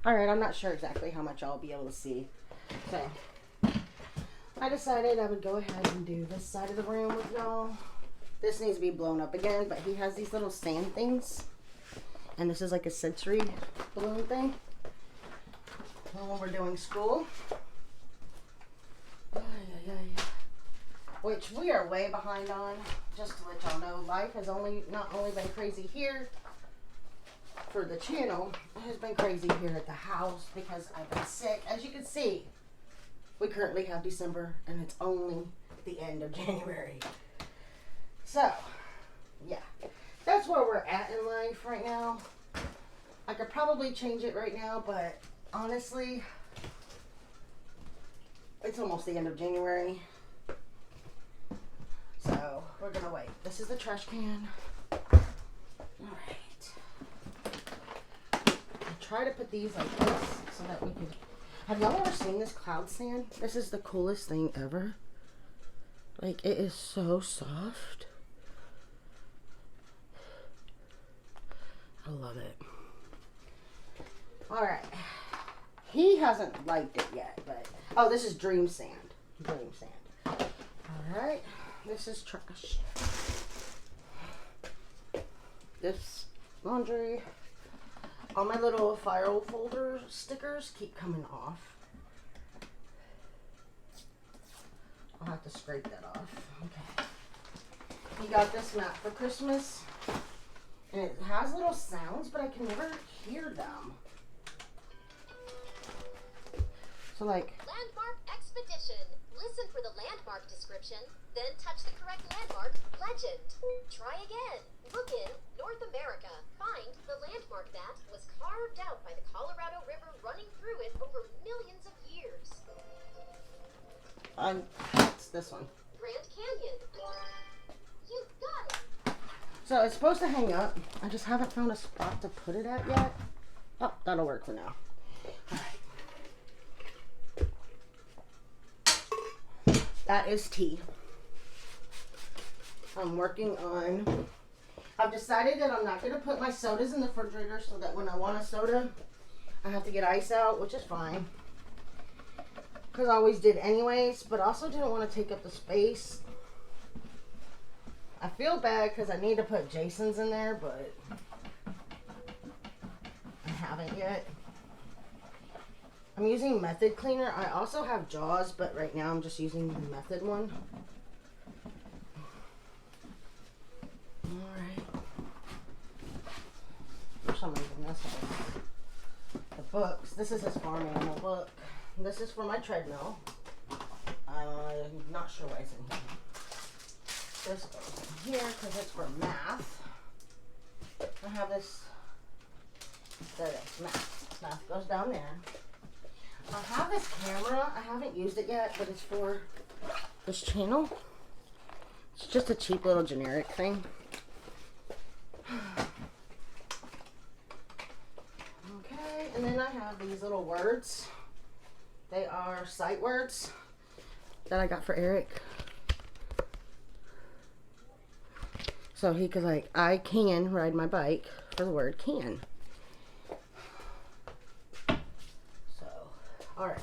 Alright, I'm not sure exactly how much I'll be able to see. So, I decided I would go ahead and do this side of the room with y'all. This needs to be blown up again, but he has these little sand things. And this is like a sensory balloon thing. When we're doing school. Which we are way behind on. Just to let y'all know, life has not only been crazy here for the channel, it has been crazy here at the house because I've been sick. As you can see, we currently have December and it's only the end of January. So, yeah, that's where we're at in life right now. I could probably change it right now, but honestly, it's almost the end of January. So, we're gonna wait. This is the trash can. Alright. I try to put these like this so that we can... Have y'all ever seen this cloud sand? This is the coolest thing ever. Like, it is so soft. I love it. Alright. He hasn't liked it yet, but... Oh, this is dream sand. Dream sand. Alright. This is trash. This laundry. All my little file folder stickers keep coming off. I'll have to scrape that off. Okay. He got this mat for Christmas. And it has little sounds, but I can never hear them. So like... Landmark expedition. Listen for the landmark description, then touch the correct landmark, legend. Try again. Look in North America. Find the landmark that was carved out by the Colorado River running through it over millions of years. It's this one. Grand Canyon. You got it. So it's supposed to hang up. I just haven't found a spot to put it at yet. Oh, that'll work for now. All right. That is tea. I'm working on... I've decided that I'm not going to put my sodas in the refrigerator so that when I want a soda, I have to get ice out, which is fine. Because I always did anyways, but also didn't want to take up the space. I feel bad because I need to put Jason's in there, but I haven't yet. I'm using Method Cleaner. I also have Jaws, but right now I'm just using the Method one. Alright. For some reason, this is the books. This is his farm animal book. This is for my treadmill. I'm not sure why it's in here. This goes in here because it's for math. I have this. There it is, math. Math goes down there. I have this camera. I haven't used it yet, but it's for this channel. It's just a cheap little generic thing. Okay, and then I have these little words. They are sight words that I got for Eric. So he could like, I can ride my bike for the word can. Alright.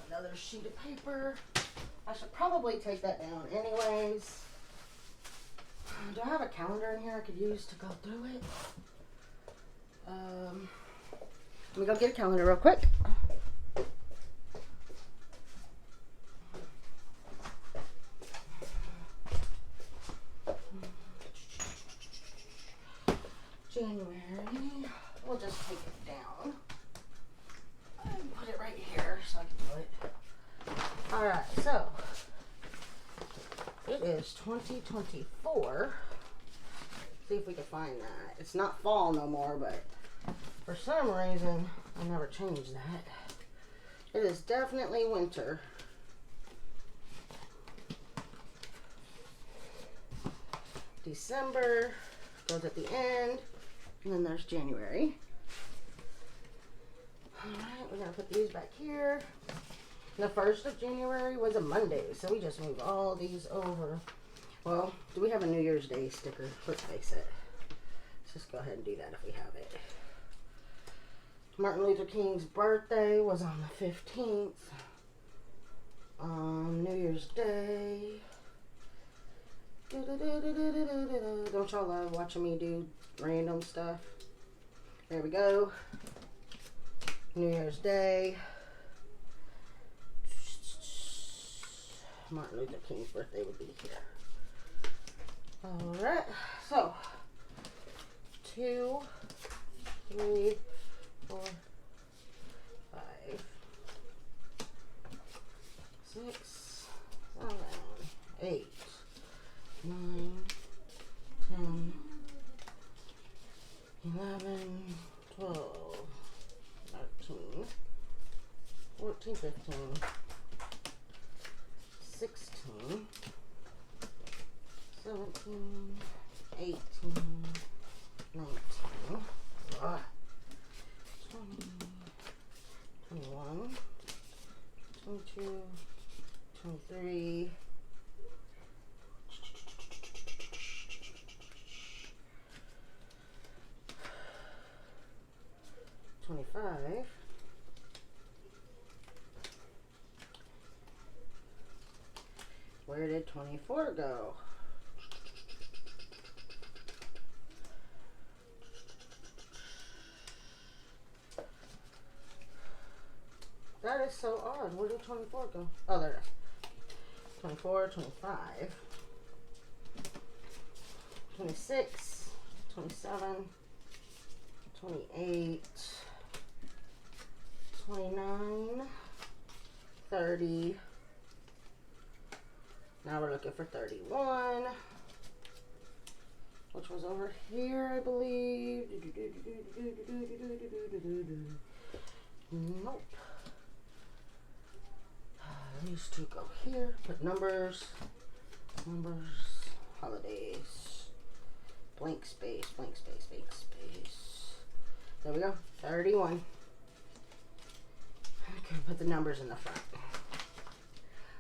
Another sheet of paper. I should probably take that down anyways. Do I have a calendar in here I could use to go through it? Let me go get a calendar real quick. January. We'll just take it down. And put it right here so I can do it. Alright, so it is 2024. See if we can find that. It's not fall no more, but for some reason I never changed that. It is definitely winter. December goes at the end, and then there's January. Alright, we're going to put these back here. The 1st of January was a Monday, so we just moved all these over. Well, do we have a New Year's Day sticker? Let's face it. Let's just go ahead and do that if we have it. Martin Luther King's birthday was on the 15th. New Year's Day. Don't y'all love watching me do random stuff? There we go. New Year's Day. Martin Luther King's birthday would be here. Alright, so 2, 3, 4, 5, 6, 7, 8, 9, 10, 11, 12, 13, 14, 15, 16, 17, 18, 19, 20, 21, 22, 23, 25, 'Where did 24 go? That is so odd. Where did 24 go? Oh, there it is. 24, 25, 26, 27, 28, 29, 30. Now we're looking for 31, which was over here, I believe. Nope. These two go here. Put numbers, holidays, blank space, blank space, blank space. There we go. 31. Okay, put the numbers in the front.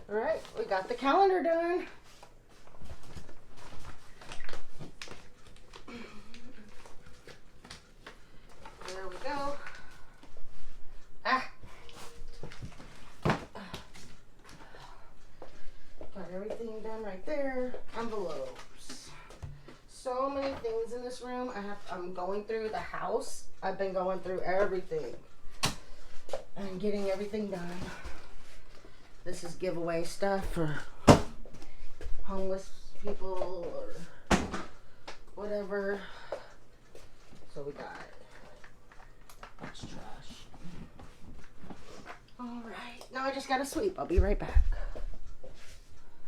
Alright, we got the calendar done. There we go. Got everything done right there. Envelopes. So many things in this room. I'm going through the house. I've been going through everything and getting everything done. This is giveaway stuff for homeless people or whatever. So we got that's trash. Alright, now I just gotta sweep. I'll be right back.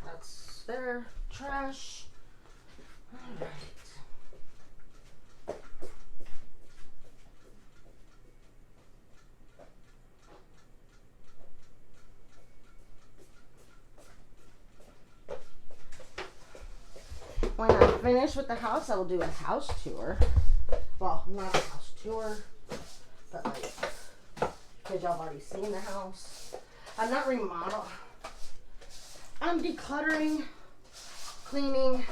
That's their trash. Alright. When I'm finished with the house, I will do a house tour. Well, not a house tour, but like, because y'all have already seen the house. I'm not remodeling. I'm decluttering, cleaning,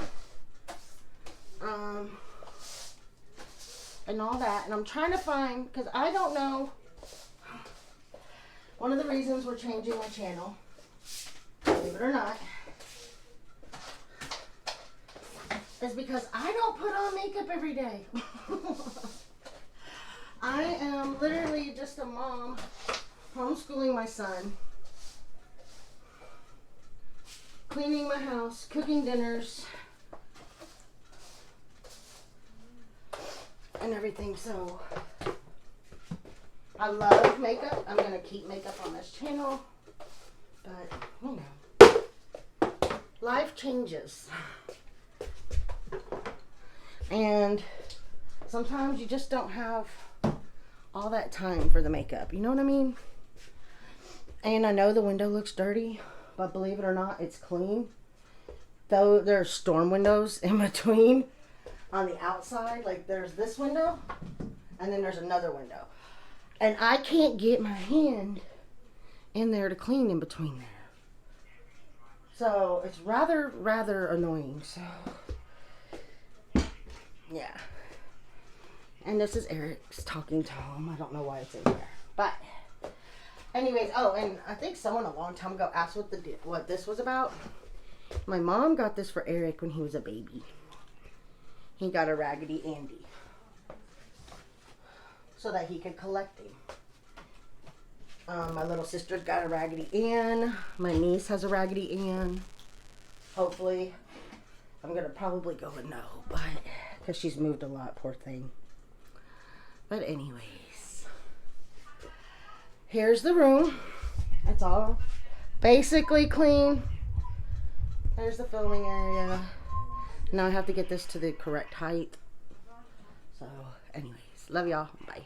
and all that. And I'm trying to find, because I don't know. One of the reasons we're changing my channel, believe it or not, is because I don't put on makeup every day. I am literally just a mom homeschooling my son, cleaning my house, cooking dinners, and everything. So I love makeup. I'm going to keep makeup on this channel, but you know, life changes. And sometimes you just don't have all that time for the makeup. You know what I mean? And I know the window looks dirty, but believe it or not, it's clean. Though there's storm windows in between on the outside. Like there's this window, and then there's another window. And I can't get my hand in there to clean in between there. So it's rather annoying. So yeah. And this is Eric's talking Tom. I don't know why it's in there. But, anyways, oh, and I think someone a long time ago asked what this was about. My mom got this for Eric when he was a baby. He got a Raggedy Andy. So that he could collect them. My little sister's got a Raggedy Ann. My niece has a Raggedy Ann. Hopefully. I'm going to probably go with no. But, because she's moved a lot, poor thing. But anyways. Here's the room. It's all basically clean. There's the filming area. Now I have to get this to the correct height. So, anyways. Love y'all. Bye.